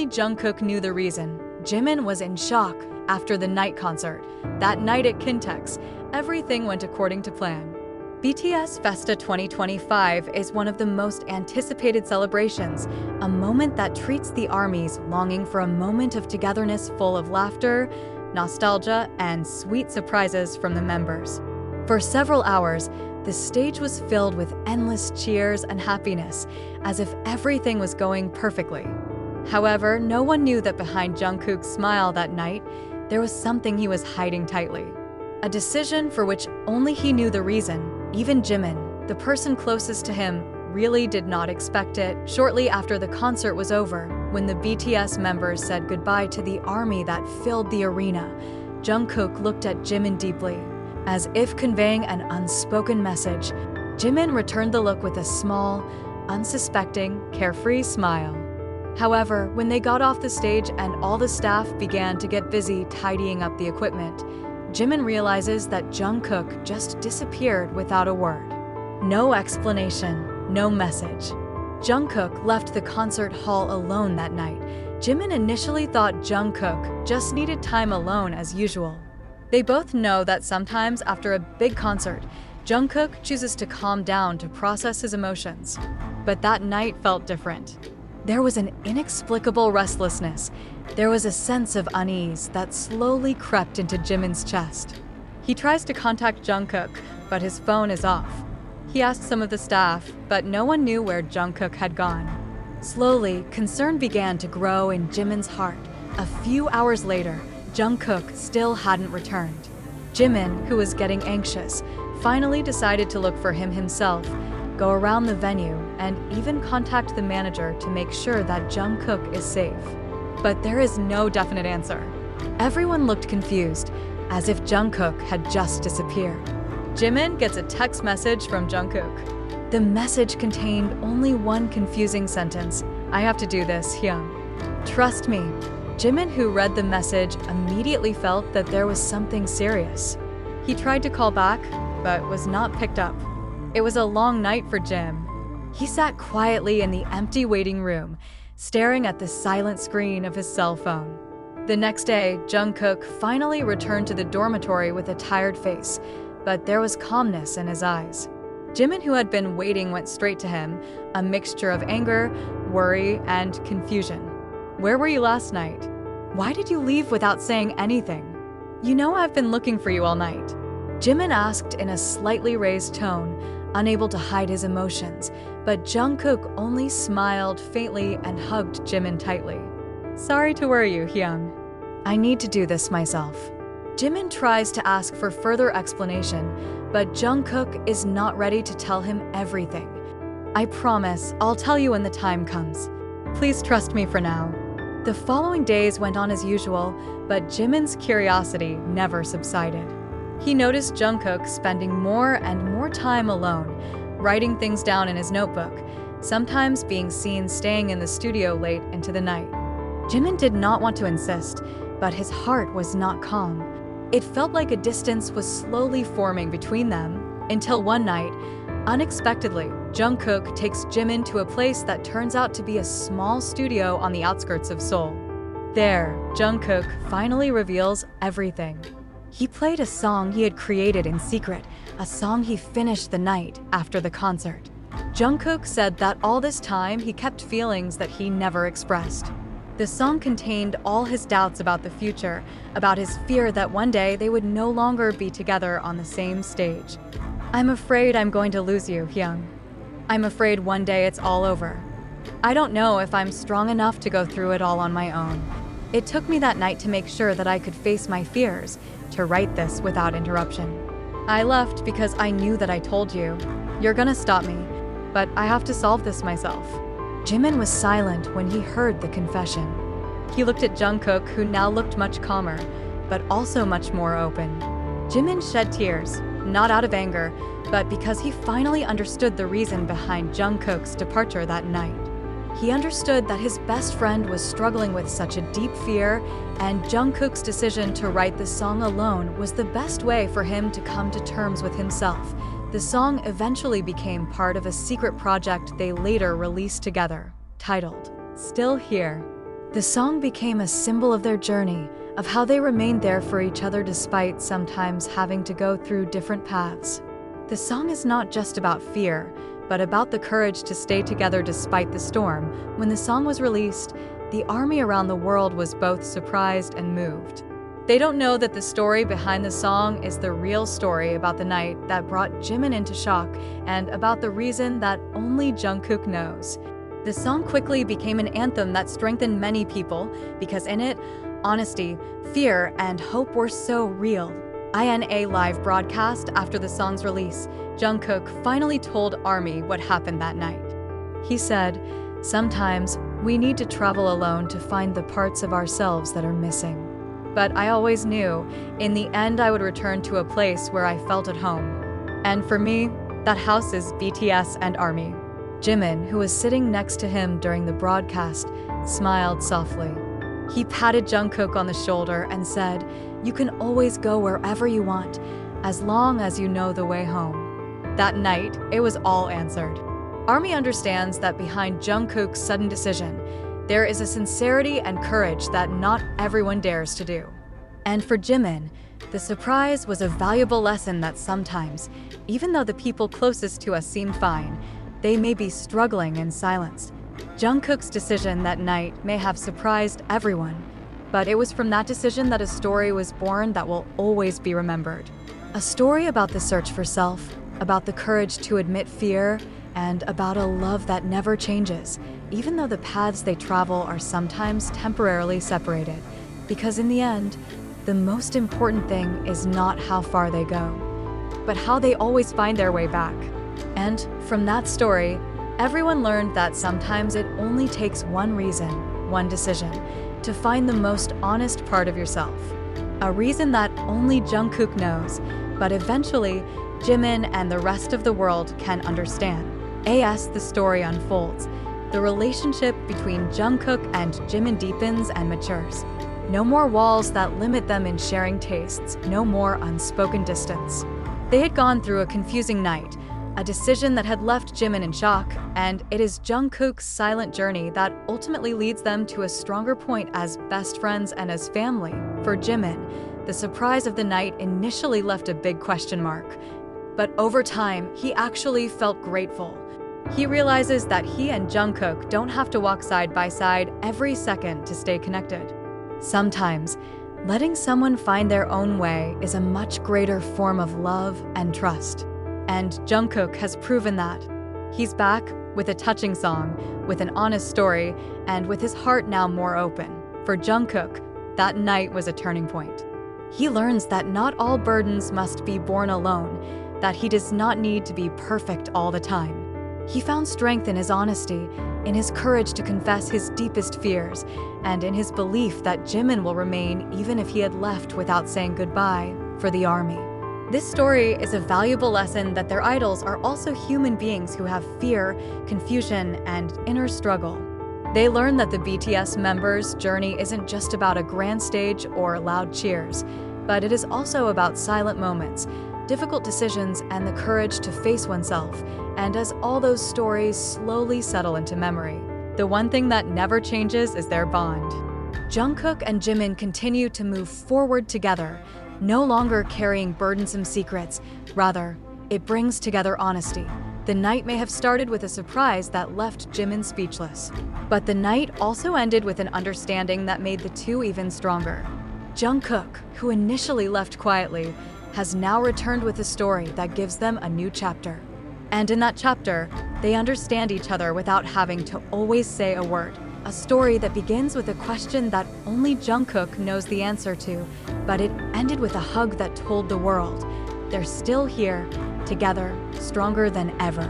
only Jungkook knew the reason. Jimin was in shock after the night concert. That night at Kintex, everything went according to plan. BTS Festa 2025 is one of the most anticipated celebrations, a moment that treats the armies longing for a moment of togetherness full of laughter, nostalgia, and sweet surprises from the members. For several hours, the stage was filled with endless cheers and happiness, as if everything was going perfectly. However, no one knew that behind Jungkook's smile that night, there was something he was hiding tightly. A decision for which only he knew the reason. Even Jimin, the person closest to him, really did not expect it. Shortly after the concert was over, when the BTS members said goodbye to the army that filled the arena, Jungkook looked at Jimin deeply, as if conveying an unspoken message. Jimin returned the look with a small, unsuspecting, carefree smile. However, when they got off the stage and all the staff began to get busy tidying up the equipment, Jimin realizes that Jungkook just disappeared without a word. No explanation, no message. Jungkook left the concert hall alone that night. Jimin initially thought Jungkook just needed time alone as usual. They both know that sometimes after a big concert, Jungkook chooses to calm down to process his emotions. But that night felt different. There was an inexplicable restlessness. There was a sense of unease that slowly crept into Jimin's chest. He tries to contact Jungkook, but his phone is off. He asked some of the staff, but no one knew where Jungkook had gone. Slowly, concern began to grow in Jimin's heart. A few hours later, Jungkook still hadn't returned. Jimin, who was getting anxious, finally decided to look for him himself, go around the venue, and even contact the manager to make sure that Jungkook is safe. But there is no definite answer. Everyone looked confused, as if Jungkook had just disappeared. Jimin gets a text message from Jungkook. The message contained only one confusing sentence: "I have to do this, Hyung. Trust me." Jimin, who read the message, immediately felt that there was something serious. He tried to call back, but was not picked up. It was a long night for Jim. He sat quietly in the empty waiting room, staring at the silent screen of his cell phone. The next day, Jungkook finally returned to the dormitory with a tired face, but there was calmness in his eyes. Jimin, who had been waiting, went straight to him, a mixture of anger, worry, and confusion. "Where were you last night? Why did you leave without saying anything? You know I've been looking for you all night." Jimin asked in a slightly raised tone, unable to hide his emotions, but Jungkook only smiled faintly and hugged Jimin tightly. "Sorry to worry you, Hyung. I need to do this myself." Jimin tries to ask for further explanation, but Jungkook is not ready to tell him everything. "I promise, I'll tell you when the time comes. Please trust me for now." The following days went on as usual, but Jimin's curiosity never subsided. He noticed Jungkook spending more and more time alone, writing things down in his notebook, sometimes being seen staying in the studio late into the night. Jimin did not want to insist, but his heart was not calm. It felt like a distance was slowly forming between them, until one night, unexpectedly, Jungkook takes Jimin to a place that turns out to be a small studio on the outskirts of Seoul. There, Jungkook finally reveals everything. He played a song he had created in secret, a song he finished the night after the concert. Jungkook said that all this time he kept feelings that he never expressed. The song contained all his doubts about the future, about his fear that one day they would no longer be together on the same stage. "I'm afraid I'm going to lose you, Hyung. I'm afraid one day it's all over. I don't know if I'm strong enough to go through it all on my own. It took me that night to make sure that I could face my fears, to write this without interruption. I left because I knew that I told you. You're gonna stop me, but I have to solve this myself." Jimin was silent when he heard the confession. He looked at Jungkook, who now looked much calmer, but also much more open. Jimin shed tears, not out of anger, but because he finally understood the reason behind Jungkook's departure that night. He understood that his best friend was struggling with such a deep fear, and Jungkook's decision to write the song alone was the best way for him to come to terms with himself. The song eventually became part of a secret project they later released together, titled "Still Here." The song became a symbol of their journey, of how they remained there for each other despite sometimes having to go through different paths. The song is not just about fear, but about the courage to stay together despite the storm. When the song was released, the army around the world was both surprised and moved. They don't know that the story behind the song is the real story about the night that brought Jimin into shock and about the reason that only Jungkook knows. The song quickly became an anthem that strengthened many people because in it, honesty, fear, and hope were so real. In a live broadcast after the song's release, Jungkook finally told ARMY what happened that night. He said, "Sometimes we need to travel alone to find the parts of ourselves that are missing. But I always knew, in the end I would return to a place where I felt at home. And for me, that house is BTS and ARMY." Jimin, who was sitting next to him during the broadcast, smiled softly. He patted Jungkook on the shoulder and said, "You can always go wherever you want, as long as you know the way home." That night, it was all answered. ARMY understands that behind Jungkook's sudden decision, there is a sincerity and courage that not everyone dares to do. And for Jimin, the surprise was a valuable lesson that sometimes, even though the people closest to us seem fine, they may be struggling in silence. Jungkook's decision that night may have surprised everyone, but it was from that decision that a story was born that will always be remembered. A story about the search for self, about the courage to admit fear, and about a love that never changes, even though the paths they travel are sometimes temporarily separated. Because in the end, the most important thing is not how far they go, but how they always find their way back. And from that story, everyone learned that sometimes it only takes one reason, one decision, to find the most honest part of yourself. A reason that only Jungkook knows, but eventually, Jimin and the rest of the world can understand. As the story unfolds, the relationship between Jungkook and Jimin deepens and matures. No more walls that limit them in sharing tastes, no more unspoken distance. They had gone through a confusing night, a decision that had left Jimin in shock, and it is Jungkook's silent journey that ultimately leads them to a stronger point as best friends and as family. For Jimin, the surprise of the night initially left a big question mark, but over time, he actually felt grateful. He realizes that he and Jungkook don't have to walk side by side every second to stay connected. Sometimes, letting someone find their own way is a much greater form of love and trust. And Jungkook has proven that. He's back with a touching song, with an honest story, and with his heart now more open. For Jungkook, that night was a turning point. He learns that not all burdens must be borne alone, that he does not need to be perfect all the time. He found strength in his honesty, in his courage to confess his deepest fears, and in his belief that Jimin will remain even if he had left without saying goodbye for the ARMY. This story is a valuable lesson that their idols are also human beings who have fear, confusion, and inner struggle. They learn that the BTS members' journey isn't just about a grand stage or loud cheers, but it is also about silent moments, difficult decisions, and the courage to face oneself. And as all those stories slowly settle into memory, the one thing that never changes is their bond. Jungkook and Jimin continue to move forward together, no longer carrying burdensome secrets. Rather, it brings together honesty. The night may have started with a surprise that left Jimin speechless, but the night also ended with an understanding that made the two even stronger. Jungkook, who initially left quietly, has now returned with a story that gives them a new chapter. And in that chapter, they understand each other without having to always say a word. A story that begins with a question that only Jungkook knows the answer to, but it ended with a hug that told the world, they're still here, together, stronger than ever.